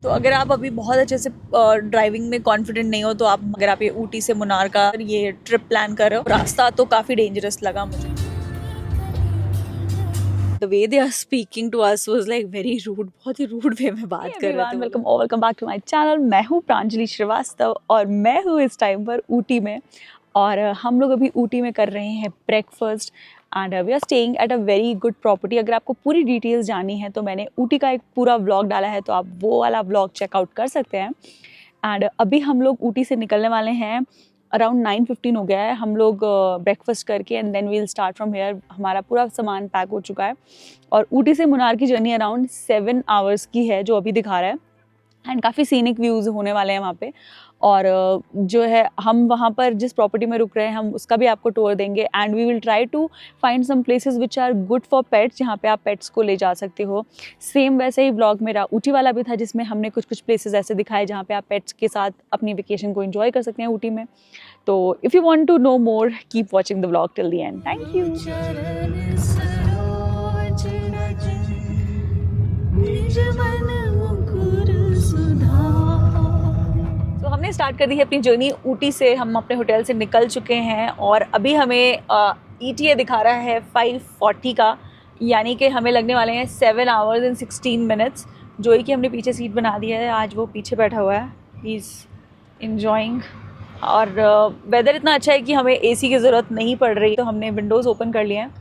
तो अगर आप अभी बहुत अच्छे से ड्राइविंग में कॉन्फिडेंट नहीं हो तो अगर आप ये ऊटी से मुन्नार का ये ट्रिप प्लान कर रहे हो, रास्ता तो काफ़ी डेंजरस लगा मुझे। The way they are speaking to us was like very rude, बहुत ही rude वे में बात कर रहे थे। Welcome back to my channel. मैं हूँ प्रांजलि श्रीवास्तव और मैं हूँ इस टाइम पर ऊटी में, और हम लोग अभी ऊटी में कर रहे हैं breakfast and we are staying at a very good property. अगर आपको पूरी डिटेल्स जाननी है तो मैंने ऊटी का एक पूरा व्लॉग डाला है, तो आप वो वाला व्लॉग चेकआउट कर सकते हैं। एंड अभी हम लोग ऊटी से निकलने वाले हैं, अराउंड 9:15 हो गया है। हम लोग ब्रेकफास्ट करके and then we'll start from here. हमारा पूरा सामान पैक हो चुका है और ऊटी से मुन्नार की जर्नी अराउंड 7 आवर्स की है जो अभी दिखा रहा है। एंड काफ़ी सीनिक व्यूज़ होने वाले हैं वहाँ पे। और जो है हम वहाँ पर जिस प्रॉपर्टी में रुक रहे हैं हम उसका भी आपको टूर देंगे। And we will try to find some places which are good for pets, जहाँ पे आप पेट्स को ले जा सकते हो। सेम वैसे ही व्लॉग मेरा ऊटी वाला भी था जिसमें हमने कुछ प्लेसेस ऐसे दिखाए जहाँ पे आप पेट्स के साथ अपनी वेकेशन को एंजॉय कर सकते हैं ऊटी में। तो if you want to know more keep watching the vlog till the end. Thank you. तो हमने स्टार्ट कर दी है अपनी जर्नी ऊटी से। हम अपने होटल से निकल चुके हैं और अभी हमें ETA दिखा रहा है 5:40 का, यानी कि हमें लगने वाले हैं 7 आवर्स एंड 16 मिनट्स। जो ही कि हमने पीछे सीट बना दी है, आज वो पीछे बैठा हुआ है, ही इज़ इन्जॉइंग। और वेदर इतना अच्छा है कि हमें AC की ज़रूरत नहीं पड़ रही, तो हमने विंडोज़ ओपन कर लिए हैं।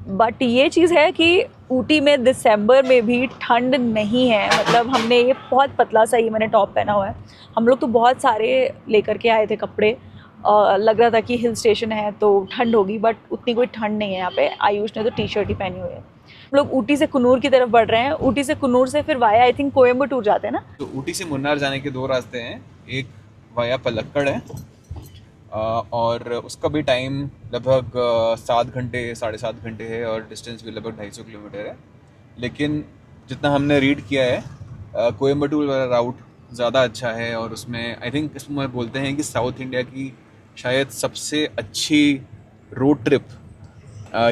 बट ये चीज़ है कि ऊटी में दिसंबर में भी ठंड नहीं है। मतलब हमने ये बहुत पतला सा, ये मैंने टॉप पहना हुआ है। हम लोग तो बहुत सारे लेकर के आए थे कपड़े, लग रहा था कि हिल स्टेशन है तो ठंड होगी, बट उतनी कोई ठंड नहीं है यहाँ पे। आयुष ने तो टी-शर्ट ही पहनी हुई है। हम लोग ऊटी से कुन्नूर की तरफ बढ़ रहे हैं। ऊटी से कुन्नूर से फिर वाया आई थिंक कोयम्बटूर जाते हैं ना। तो ऊटी से मुन्नार जाने के 2 रास्ते हैं, एक वाया पलक्कड़ है और उसका भी टाइम लगभग 7 घंटे 7.5 घंटे है और डिस्टेंस भी लगभग 250 किलोमीटर है। लेकिन जितना हमने रीड किया है कोयम्बटूर वाला राउट ज़्यादा अच्छा है और उसमें आई थिंक इसमें बोलते हैं कि साउथ इंडिया की शायद सबसे अच्छी रोड ट्रिप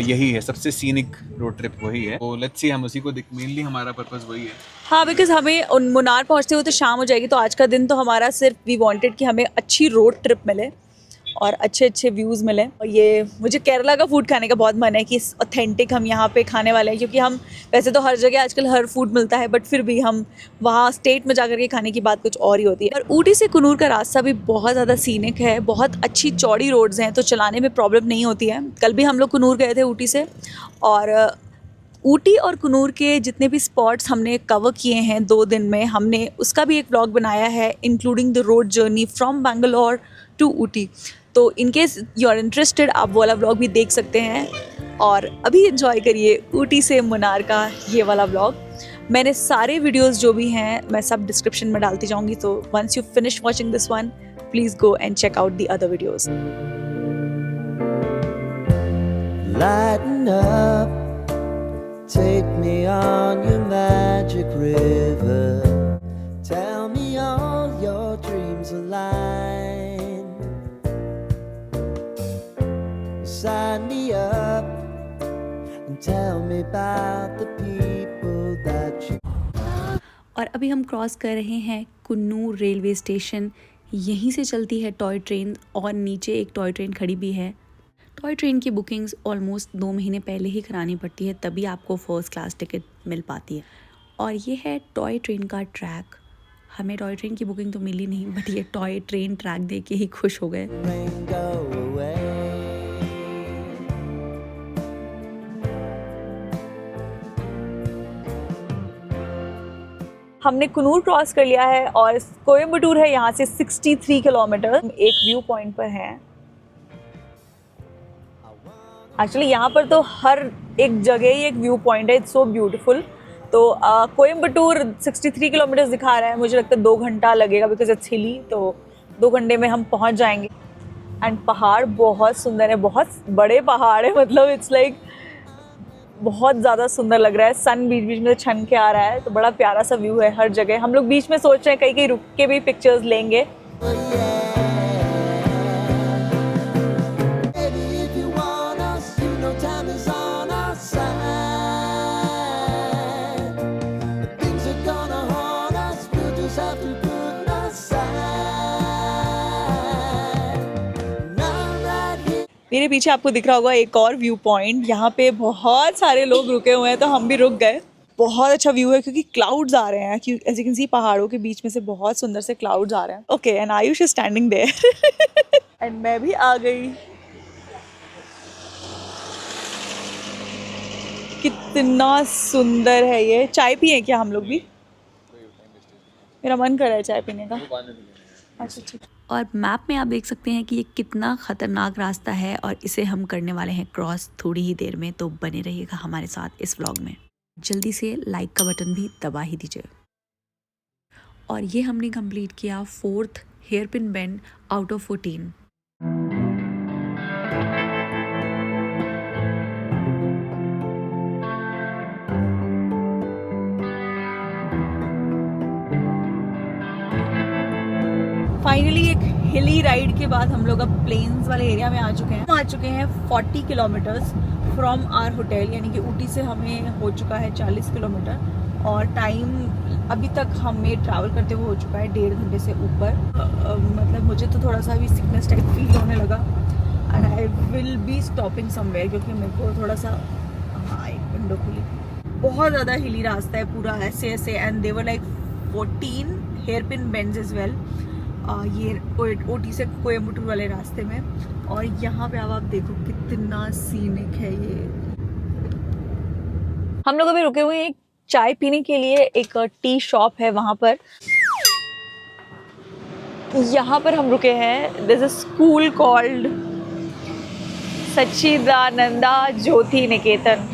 यही है, सबसे सीनिक रोड ट्रिप वही है। तो लेट्स सी, हम उसी को मेनली हमारा पर्पस वही है। हाँ, बिकॉज हमें मुन्नार पहुँचते हुए तो शाम हो जाएगी, तो आज का दिन तो हमारा सिर्फ वी वांटेड कि हमें अच्छी रोड ट्रिप मिले और अच्छे अच्छे व्यूज़ मिले। और ये मुझे केरला का फूड खाने का बहुत मन है कि ऑथेंटिक हम यहाँ पे खाने वाले हैं, क्योंकि हम वैसे तो हर जगह आजकल हर फूड मिलता है, बट फिर भी हम वहाँ स्टेट में जाकर के खाने की बात कुछ और ही होती है। और ऊटी से कुन्नूर का रास्ता भी बहुत ज़्यादा सीनिक है, बहुत अच्छी चौड़ी रोड्स हैं, तो चलाने में प्रॉब्लम नहीं होती है। कल भी हम लोग कुन्नूर गए थे ऊटी से, और ऊटी और कुन्नूर के जितने भी स्पॉट्स हमने कवर किए हैं 2 दिन में, हमने उसका भी एक व्लॉग बनाया है including the road journey from Bangalore to Ooty. तो in case you are interested, आप वो वाला व्लॉग भी देख सकते हैं। और अभी एंजॉय करिए ऊटी से मुन्नार का ये वाला व्लॉग। मैंने सारे वीडियोस जो भी हैं मैं सब डिस्क्रिप्शन में डालती जाऊंगी, तो once you finish watching this one please go and check out the other videos. Take me on your magic river. Tell me all your dreams align. Sign me up and tell me about the people that you. और अभी हम cross कर रहे हैं Coonoor railway station. यहीं से चलती है टॉय ट्रेन और नीचे एक टॉय ट्रेन खड़ी भी है। टॉय ट्रेन की बुकिंग्स ऑलमोस्ट 2 महीने पहले ही करानी पड़ती है, तभी आपको फर्स्ट क्लास टिकट मिल पाती है। और ये है टॉय ट्रेन का ट्रैक। हमें टॉय ट्रेन की बुकिंग तो मिली नहीं, बट ये टॉय ट्रेन ट्रैक देख के ही खुश हो गए। हमने कुन्नूर क्रॉस कर लिया है और कोयम्बटूर है यहाँ से 63 किलोमीटर। एक व्यू पॉइंट पर है। एक्चुअली यहाँ पर तो हर एक जगह ही एक व्यू पॉइंट है, इट्स सो ब्यूटीफुल। तो कोयम्बटूर 63 किलोमीटर दिखा रहा है, मुझे लगता है 2 घंटा लगेगा बिकॉज इट्स हिली, तो 2 घंटे में हम पहुँच जाएंगे। एंड पहाड़ बहुत सुंदर है, बहुत बड़े पहाड़ है, मतलब इट्स लाइक बहुत ज़्यादा सुंदर लग रहा है। सन बीच बीच में छन के आ रहा है, तो बड़ा प्यारा सा व्यू है हर जगह। हम लोग बीच में सोच रहे हैं कहीं कहीं रुक के भी पिक्चर्स लेंगे। troubles have to put aside. Now that he मेरे पीछे आपको दिख रहा होगा एक और व्यू पॉइंट। यहाँ पे बहुत सारे लोग रुके हुए हैं तो हम भी रुक गए। बहुत अच्छा व्यू है क्योंकि क्लाउड्स आ रहे हैं, एज यू कैन सी पहाड़ों के बीच में से बहुत सुंदर से क्लाउड्स आ रहे हैं। Okay, and Ayush is standing there and मैं भी आ गई। कितना सुंदर है ये। चाय पिए क्या हम लोग भी? मेरा मन कर रहा है चाय पीने का। अच्छा ठीक। और मैप में आप देख सकते हैं कि ये कितना ख़तरनाक रास्ता है और इसे हम करने वाले हैं क्रॉस थोड़ी ही देर में, तो बने रहिएगा हमारे साथ इस व्लॉग में। जल्दी से लाइक का बटन भी दबा ही दीजिए। और ये हमने कंप्लीट किया 4th hairpin bend out of 14। Finally एक हिली राइड के बाद हम लोग अब प्लेन्स वाले एरिया में आ चुके हैं। हम आ चुके हैं 40 किलोमीटर्स फ्रॉम आवर होटल, यानी कि ऊटी से हमें हो चुका है 40 किलोमीटर और टाइम अभी तक हमें ट्रैवल करते हुए हो चुका है 1.5 घंटे से ऊपर। मतलब मुझे तो थोड़ा सा अभी सिकनेस टाइप फील होने लगा and I will be stopping somewhere क्योंकि मेरे को थोड़ा सा, हाँ एक विंडो खुली। बहुत ज़्यादा हिली रास्ता है पूरा ऐसे ऐसे and there like 14 hairpin bends as well. ये ओटी से कोयम्बटूर वाले रास्ते में। और यहाँ पे अब आप देखो कितना सीनिक है ये। हम लोग अभी रुके हुए हैं एक चाय पीने के लिए, एक टी शॉप है वहाँ पर। यहाँ पर हम रुके हैं। This is school called Sachchidananda Jyoti Niketan.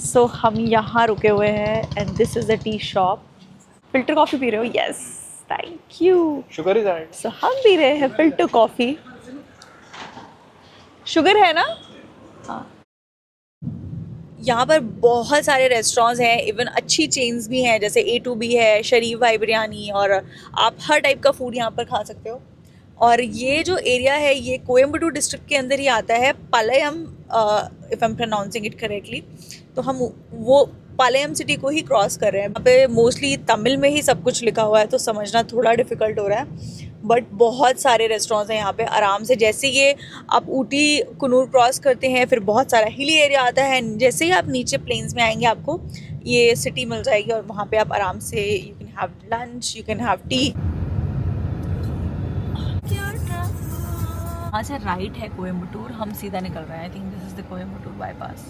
So हम यहाँ रुके हुए हैं and this is the tea shop. Filter coffee पी रहे हो? Yes, thank you. Sugar is add. So हम पी रहे हैं फिल्टर कॉफ़ी। शुगर है ना? हाँ। यहाँ पर बहुत सारे रेस्टोरेंट्स हैं, इवन अच्छी चेन्स भी हैं जैसे A2B है, शरीफ भाई बिरयानी, और आप हर टाइप का फूड यहाँ पर खा सकते हो। और ये जो एरिया है ये कोयम्बटूर डिस्ट्रिक्ट के अंदर ही आता है, Palayam, if I am pronouncing it correctly. तो हम वो पालयम सिटी को ही क्रॉस कर रहे हैं। यहाँ पे मोस्टली तमिल में ही सब कुछ लिखा हुआ है तो समझना थोड़ा डिफ़िकल्ट हो रहा है, बट बहुत सारे रेस्टोरेंट्स हैं यहाँ पे आराम से। जैसे ये आप ऊटी कुन्नूर क्रॉस करते हैं फिर बहुत सारा हिली एरिया आता है, जैसे ही आप नीचे प्लेन्स में आएंगे आपको ये सिटी मिल जाएगी और वहाँ पे आप आराम से you can have lunch, you can have T. वहाँ से राइट है कोयम्बटूर, हम सीधा निकल रहे हैं। I think this is the Coimbatore bypass.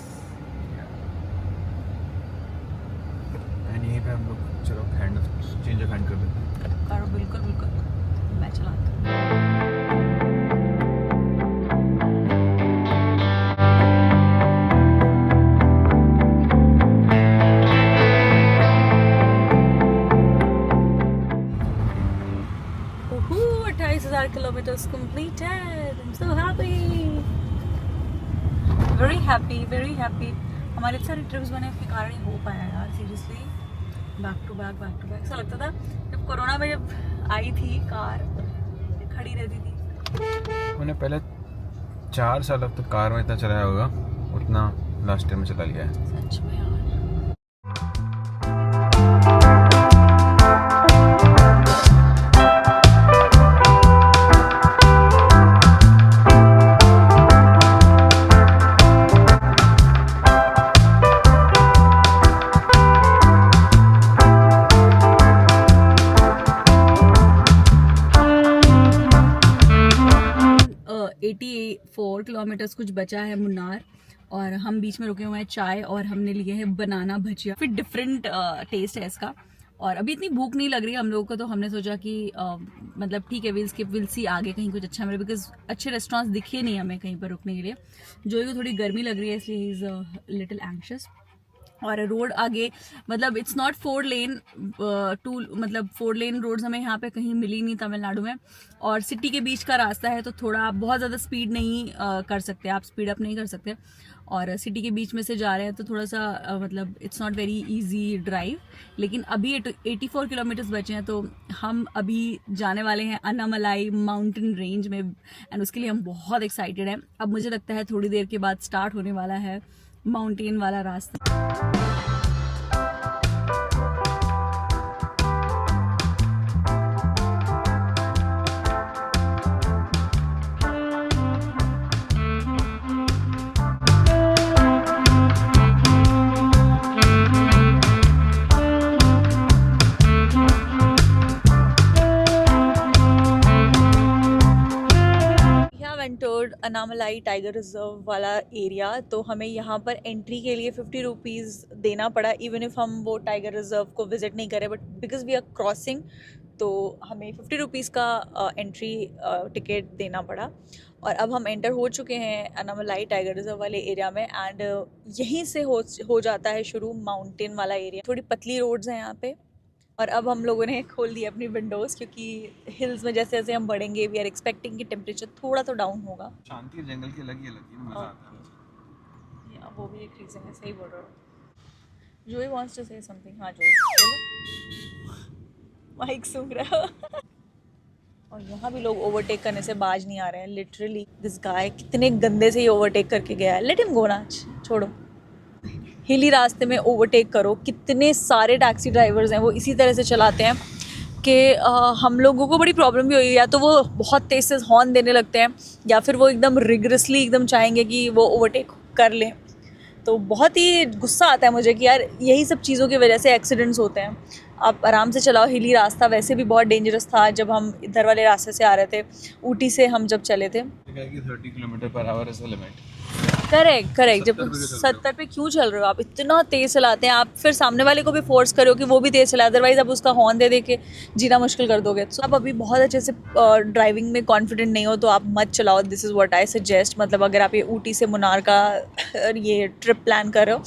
यहीं पे हम लोग चलो हैंड चेंज ऑफ हैंड कर देते हैं। करो, बिल्कुल बिल्कुल, मैं चलाती हूँ। ओहो, 28,000 kilometers completed. I'm so happy. Very happy, very happy. हमारे सारे ट्रिप्स बने उसके कारण ही हो पाया यार, सीरियसली। बैक टू बैक ऐसा लगता था जब कोरोना में जब आई थी कार खड़ी रहती थी। मैंने पहले 4 साल अब तक कार में इतना चलाया होगा उतना लास्ट टाइम में चला लिया है। सच में यार। फोर किलोमीटर्स कुछ बचा है मुन्नार, और हम बीच में रुके हुए हैं चाय और हमने लिए हैं बनाना भजिया। फिर डिफरेंट टेस्ट है इसका, और अभी इतनी भूख नहीं लग रही है हम लोगों को, तो हमने सोचा कि मतलब ठीक है, विल सी आगे कहीं कुछ अच्छा मिले, बिकॉज अच्छे रेस्टोरेंट्स दिखे नहीं हमें कहीं पर रुकने के लिए। जो को थोड़ी गर्मी लग रही है इसलिए ही इज़ लिटिल एंग्शियस। और रोड आगे मतलब इट्स नॉट 4 लेन मतलब 4 लेन रोड्स हमें यहाँ पे कहीं मिली नहीं तमिलनाडु में, और सिटी के बीच का रास्ता है तो थोड़ा आप बहुत ज़्यादा स्पीड नहीं कर सकते, आप स्पीड अप नहीं कर सकते, और सिटी के बीच में से जा रहे हैं तो थोड़ा सा मतलब it's not very easy drive. लेकिन अभी 84 किलोमीटर्स बचे हैं, तो हम अभी जाने वाले हैं अन्नामलाई माउंटेन रेंज में, एंड उसके लिए हम बहुत एक्साइटेड हैं। अब मुझे लगता है थोड़ी देर के बाद स्टार्ट होने वाला है माउंटेन वाला रास्ता। अनामलाई टाइगर रिजर्व वाला एरिया, तो हमें यहाँ पर एंट्री के लिए 50 रुपीज़ देना पड़ा, इवन इफ़ हम वो टाइगर रिजर्व को विज़िट नहीं करें, but because we are crossing तो हमें 50 रुपीज़ का एंट्री टिकट देना पड़ा। और अब हम एंटर हो चुके हैं अनामलाई टाइगर रिजर्व वाले एरिया में, एंड यहीं से हो जाता है शुरू माउंटेन वाला एरिया। थोड़ी पतली रोड्स हैं यहाँ पे, और अब हम लोगों ने खोल दी अपनी विंडोज़, क्योंकि हिल्स में जैसे जैसे हम बढ़ेंगे वी आर एक्सपेक्टिंग कि टेम्परेचर थोड़ा तो डाउन होगा। शांति जंगल की अलग ही मजा आता है। या वो भी एक रीज़न है, सही बोल रहे हो। जोई वांट्स टू से समथिंग। हाँ जोई बोलो, माइक सूंघ रहा हो। और यहाँ भी लोग ओवरटेक करने से बाज नहीं आ रहे हैं। लिटरली दिस गाय कितने गंदे से ही ओवरटेक करके गया है। लेट हिम गो ना, छोड़ो। हिली रास्ते में ओवरटेक करो, कितने सारे टैक्सी ड्राइवर्स हैं वो इसी तरह से चलाते हैं कि हम लोगों को बड़ी प्रॉब्लम भी हुई, या तो वो बहुत तेज़ से हॉर्न देने लगते हैं, या फिर वो एकदम रिगरसली एकदम चाहेंगे कि वो ओवरटेक कर लें। तो बहुत ही गुस्सा आता है मुझे कि यार यही सब चीज़ों की वजह से एक्सीडेंट्स होते हैं। आप आराम से चलाओ। हिली रास्ता वैसे भी बहुत डेंजरस था जब हम इधर वाले रास्ते से आ रहे थे, ऊटी से हम जब चले थे। 30 km/h is the limit. Correct. जब 70 पे क्यों चल रहे हो आप? इतना तेज़ चलाते हैं आप, फिर सामने वाले को भी फोर्स करो कि वो भी तेज़ चलाए, अदरवाइज आप उसका हॉर्न दे के जीना मुश्किल कर दोगे। तो आप अभी बहुत अच्छे से ड्राइविंग में कॉन्फिडेंट नहीं हो तो आप मत चलाओ। This is what I suggest. मतलब अगर आप ये ऊटी से मुनार का ये ट्रिप प्लान कर रहे हो,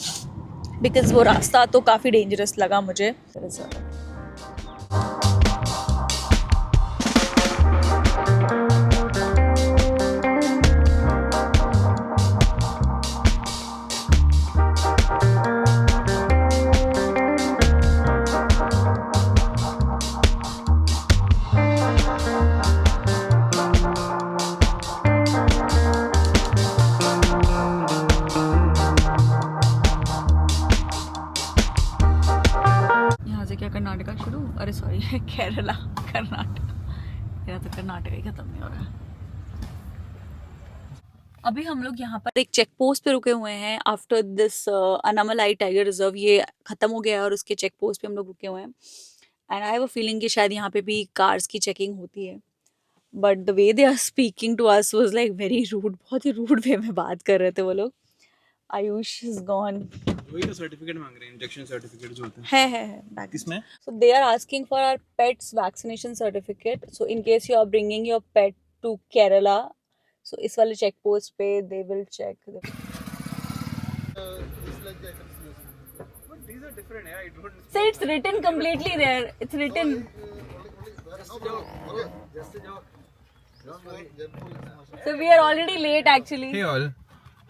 बिकॉज वो रास्ता तो काफ़ी डेंजरस लगा मुझे। कर्नाटका शुरू, अरे सॉरी केरला, कर्नाटका। मेरा तो कर्नाटका ही खत्म नहीं हो रहा। अभी हम लोग यहाँ पर एक चेक पोस्ट पे रुके हुए हैं after this Anamalai tiger reserve. ये ख़त्म हो गया है और उसके चेक पोस्ट पे हम लोग रुके हुए हैं। And I have a feeling कि शायद यहाँ पे भी कार्स की चेकिंग होती है, but the way they are speaking to us was like very rude. बहुत ही रूड वे में बात कर रहे थे वो लोग। Ayush is gone. वही तो सर्टिफिकेट मांग रहे हैं, इंजेक्शन सर्टिफिकेट जो होते हैं। है किसमें? So they are asking for our pet's vaccination certificate. So in case you are bringing your pet to Kerala, so इस वाले check post पे they will check. But these are different, yeah. I don't. So it's written completely there. It's written. So we are already late actually. Hey all,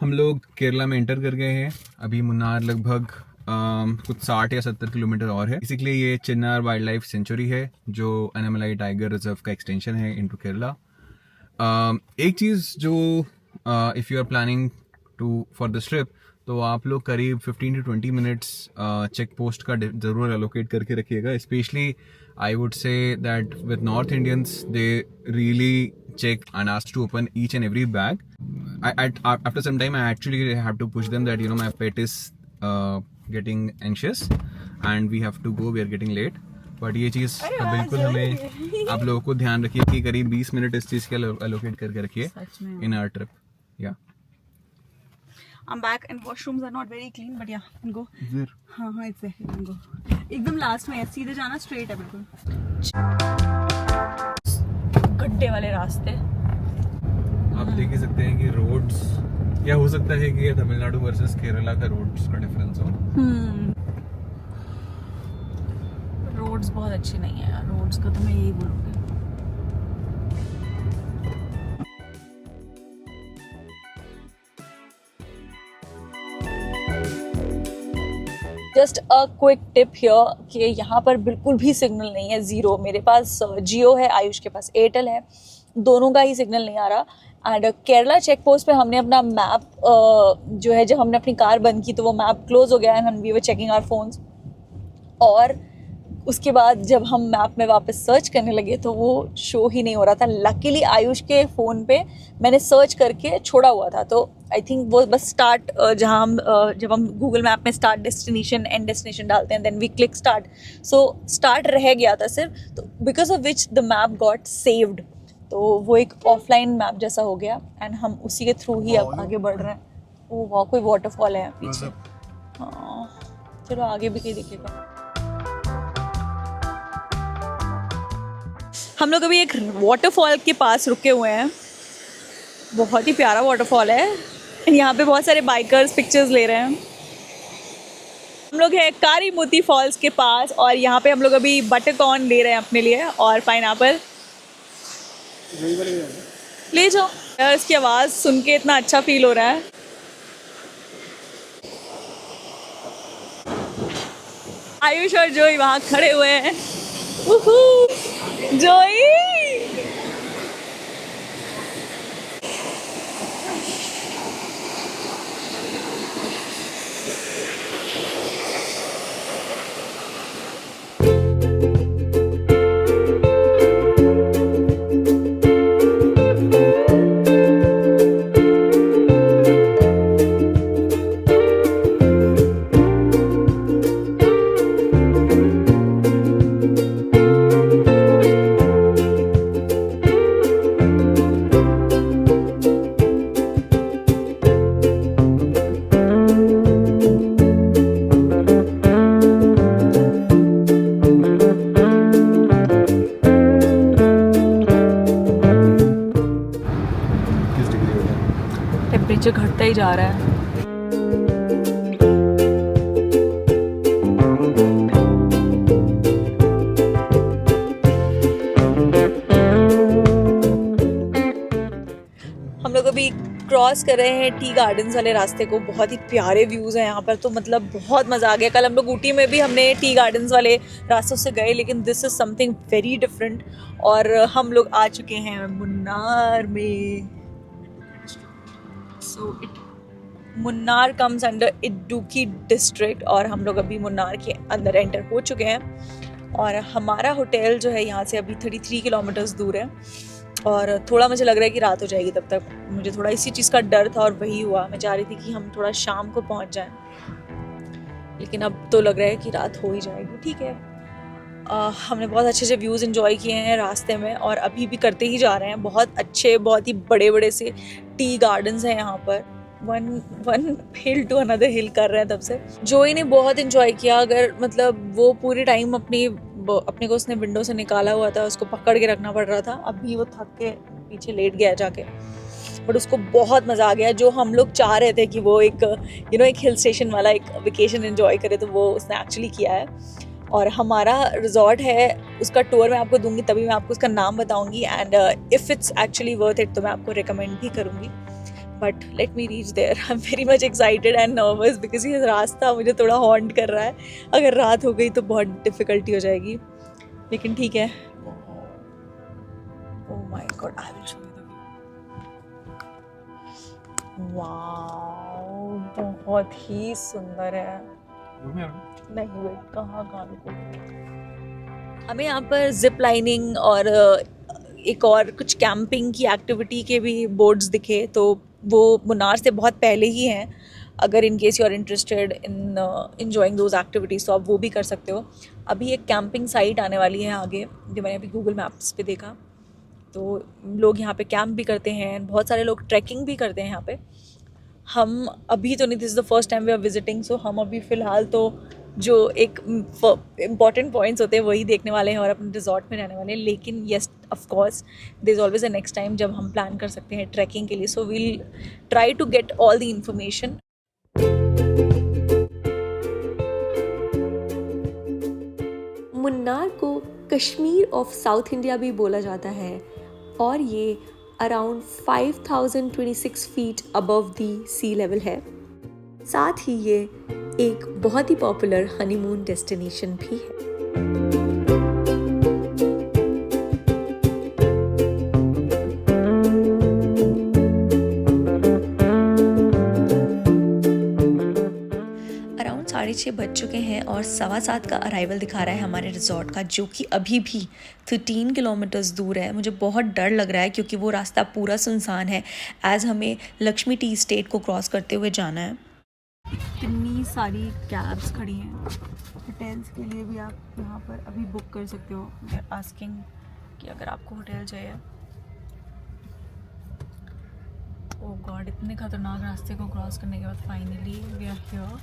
हम लोग केरला में enter कर गए हैं। अभी मुन्नार लगभग कुछ 60 या 70 किलोमीटर और है। बेसिकली ये चिन्नार वाइल्ड लाइफ सेंचुरी है जो अनामलाई टाइगर रिजर्व का एक्सटेंशन है इनटू केरला। एक चीज़ जो if you are planning to for this trip, तो आप लोग करीब 15 to 20 मिनट्स चेक पोस्ट का ज़रूर एलोकेट करके रखिएगा। Specially I would say that with north Indians they really check and ask to open each and every bag. After some time I actually have to push them that my pet is getting anxious and we have to go, we are getting late. But ये चीज़ बिल्कुल हमें आप लोगों को ध्यान रखिए कि करीब 20 मिनट इस चीज़ के allocate करके रखिए in our trip. Yeah. I'm back and washrooms are not very clean, but yeah, can go. Where? हाँ it's there. Can go. एकदम लास्ट में है, सीधे जाना, स्ट्रेट है बिल्कुल। गड्ढे वाले रास्ते। आप देख ही सकते हैं कि रोड्स, या हो सकता है कि ये तमिलनाडु वर्सेस केरला का रोड्स का डिफरेंस हो। रोड्स बहुत अच्छी नहीं है यार, रोड्स का तो मैं यही बोलूँगी। Just a quick tip here कि यहाँ पर बिल्कुल भी सिग्नल नहीं है, ज़ीरो। मेरे पास जियो है, आयुष के पास एयरटेल है, दोनों का ही सिग्नल नहीं आ रहा। एंड केरला चेक पोस्ट पे हमने अपना मैप जो है, जब हमने अपनी कार बंद की तो वो मैप क्लोज हो गया and we were checking our phones. और उसके बाद जब हम मैप में वापस सर्च करने लगे तो वो शो ही नहीं हो रहा था। लकीली आयुष के फ़ोन पे मैंने सर्च करके छोड़ा हुआ था, तो आई थिंक वो बस स्टार्ट जहाँ हम जब हम गूगल मैप में स्टार्ट डेस्टिनेशन एंड डेस्टिनेशन डालते हैं then we click start, so start रह गया था सिर्फ, तो because of which the map got saved. तो वो एक ऑफलाइन मैप जैसा हो गया एंड हम उसी के थ्रू ही अब आगे बढ़ रहे हैं। वो वहाँ कोई वाटरफॉल है पीछे। हाँ चलो आगे भी कहीं दिखेगा। हम लोग अभी एक वाटरफॉल के पास रुके हुए हैं। बहुत ही प्यारा वाटरफॉल है। यहाँ पे बहुत सारे बाइकर्स पिक्चर्स ले रहे हैं। हम लोग हैं कारीमूती फॉल्स के पास और यहाँ पे हम लोग अभी बटर कॉर्न ले रहे हैं अपने लिए और पाइनएप्पल। ले जाओ यार, इसकी आवाज़ सुन के इतना अच्छा फील हो रहा है। आयुष और जोई वहाँ खड़े हुए हैं। जोई टेम्परेचर घटता ही जा रहा है। हम लोग अभी क्रॉस कर रहे हैं टी गार्डन्स वाले रास्ते को। बहुत ही प्यारे व्यूज़ हैं यहाँ पर, तो मतलब बहुत मज़ा आ गया। कल हम लोग ऊटी में भी हमने टी गार्डन्स वाले रास्तों से गए, लेकिन this is something very different. और हम लोग आ चुके हैं मुन्नार में। So Munnar comes under Idukki district और हम लोग अभी मुन्नार के अंदर एंटर हो चुके हैं। और हमारा होटल जो है यहाँ से अभी 33 किलोमीटर्स दूर है और थोड़ा मुझे लग रहा है कि रात हो जाएगी तब तक। मुझे थोड़ा इसी चीज़ का डर था और वही हुआ। मैं चाह रही थी कि हम थोड़ा शाम को पहुँच जाएं, लेकिन अब तो लग रहा है कि रात हो ही जाएगी। ठीक है, हमने बहुत अच्छे अच्छे व्यूज़ एंजॉय किए हैं रास्ते में और अभी भी करते ही जा रहे हैं। बहुत अच्छे, बहुत ही बड़े बड़े से टी गार्डन्स हैं यहाँ पर। वन हिल टू अनदर हिल कर रहे हैं तब से। जोई ने बहुत एंजॉय किया। अगर मतलब वो पूरे टाइम अपने को उसने विंडो से निकाला हुआ था, उसको पकड़ के रखना पड़ रहा था। अभी वो थक के पीछे लेट गया जाके, बट उसको बहुत मज़ा आ गया। जो हम लोग चाह रहे थे कि वो एक एक हिल स्टेशन वाला एक वेकेशन एंजॉय करे, तो वो उसने एक्चुअली किया है। और हमारा रिजॉर्ट है, उसका टूर मैं आपको दूंगी, तभी मैं आपको उसका नाम बताऊंगी। And if it's actually worth it तो मैं आपको रिकमेंड भी करूँगी। But let me reach there. I am very much excited and nervous because ये रास्ता मुझे थोड़ा हॉन्ट कर रहा है। अगर रात हो गई तो बहुत डिफ़िकल्टी हो जाएगी, लेकिन ठीक है। Oh my God, I will show you the view. Wow, बहुत ही सुंदर है। नहीं वेट, कहाँ रुको। हमें यहाँ पर जिप लाइनिंग और एक और कुछ कैंपिंग की एक्टिविटी के भी बोर्ड्स दिखे, तो वो मुन्नार से बहुत पहले ही हैं। अगर in case you are interested in enjoying those activities तो आप वो भी कर सकते हो। अभी एक कैंपिंग साइट आने वाली है आगे, जो मैंने अभी गूगल मैप्स पे देखा। तो लोग यहाँ पे कैंप भी करते हैं, बहुत सारे लोग ट्रैकिंग भी करते हैं यहाँ पे। हम अभी तो नहीं, this is the first time we are visiting, so हम अभी फ़िलहाल तो जो एक इम्पॉर्टेंट पॉइंट्स होते हैं वही देखने वाले हैं और अपने रिजॉर्ट में रहने वाले हैं। लेकिन yes of course there is always a next time जब हम प्लान कर सकते हैं ट्रैकिंग के लिए। So we'll try to get all the information. Munnar को कश्मीर ऑफ साउथ इंडिया भी बोला जाता है और ये around 5026 feet above the sea level है। साथ ही ये एक बहुत ही पॉपुलर हनीमून डेस्टिनेशन भी है। अराउंड 6:30 बज चुके हैं और 7:15 का अराइवल दिखा रहा है हमारे रिजॉर्ट का, जो कि अभी भी 13 किलोमीटर्स दूर है। मुझे बहुत डर लग रहा है क्योंकि वो रास्ता पूरा सुनसान है, एज हमें लक्ष्मी टी स्टेट को क्रॉस करते हुए जाना है। इतनी सारी कैब्स खड़ी हैं। होटल्स के लिए भी आप यहाँ पर अभी बुक कर सकते हो। दे आर आस्किंग कि अगर आपको होटल चाहिए ओह गॉड, इतने खतरनाक रास्ते को क्रॉस करने के बाद फाइनली वी आर हियर।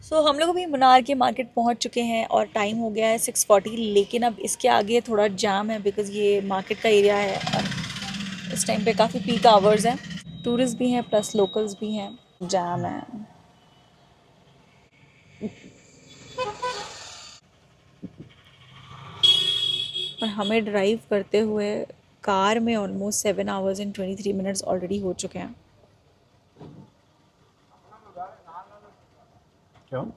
सो हम लोग अभी मुन्नार के मार्केट पहुंच चुके हैं और टाइम हो गया है 6:40, लेकिन अब इसके आगे थोड़ा जाम है बिकॉज़ ये मार्केट का एरिया है और इस टाइम पे काफ़ी पीक आवर्स हैं, टूरिस्ट भी हैं प्लस लोकल्स भी हैं, जाम है। और हमें ड्राइव करते हुए कार में almost 7 hours and 23 minutes already हो चुके हैं।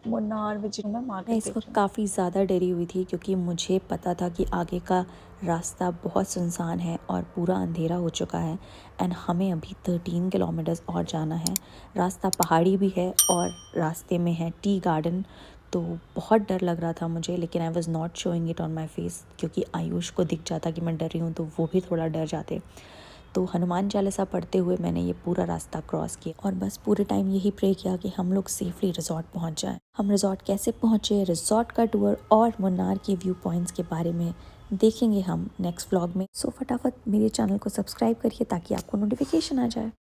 मुन्नार विजिट में मैं मार्केट इस वक्त काफ़ी ज़्यादा डरी हुई थी क्योंकि मुझे पता था कि आगे का रास्ता बहुत सुनसान है और पूरा अंधेरा हो चुका है एंड हमें अभी 13 किलोमीटर्स और जाना है। रास्ता पहाड़ी भी है और रास्ते में है टी गार्डन, तो बहुत डर लग रहा था मुझे, लेकिन I was not showing it on my face क्योंकि आयुष को दिख जाता कि मैं डर रही हूँ तो वो भी थोड़ा डर जाते। तो हनुमान चालीसा पढ़ते हुए मैंने ये पूरा रास्ता क्रॉस किया और बस पूरे टाइम यही प्रे किया कि हम लोग सेफली रिजॉर्ट पहुंच जाएं। हम रिजॉर्ट कैसे पहुंचे, रिजॉर्ट का टूर और मुन्नार के व्यू पॉइंट्स के बारे में देखेंगे हम नेक्स्ट व्लॉग में। सो फटाफट मेरे चैनल को सब्सक्राइब करिए ताकि आपको नोटिफिकेशन आ जाए।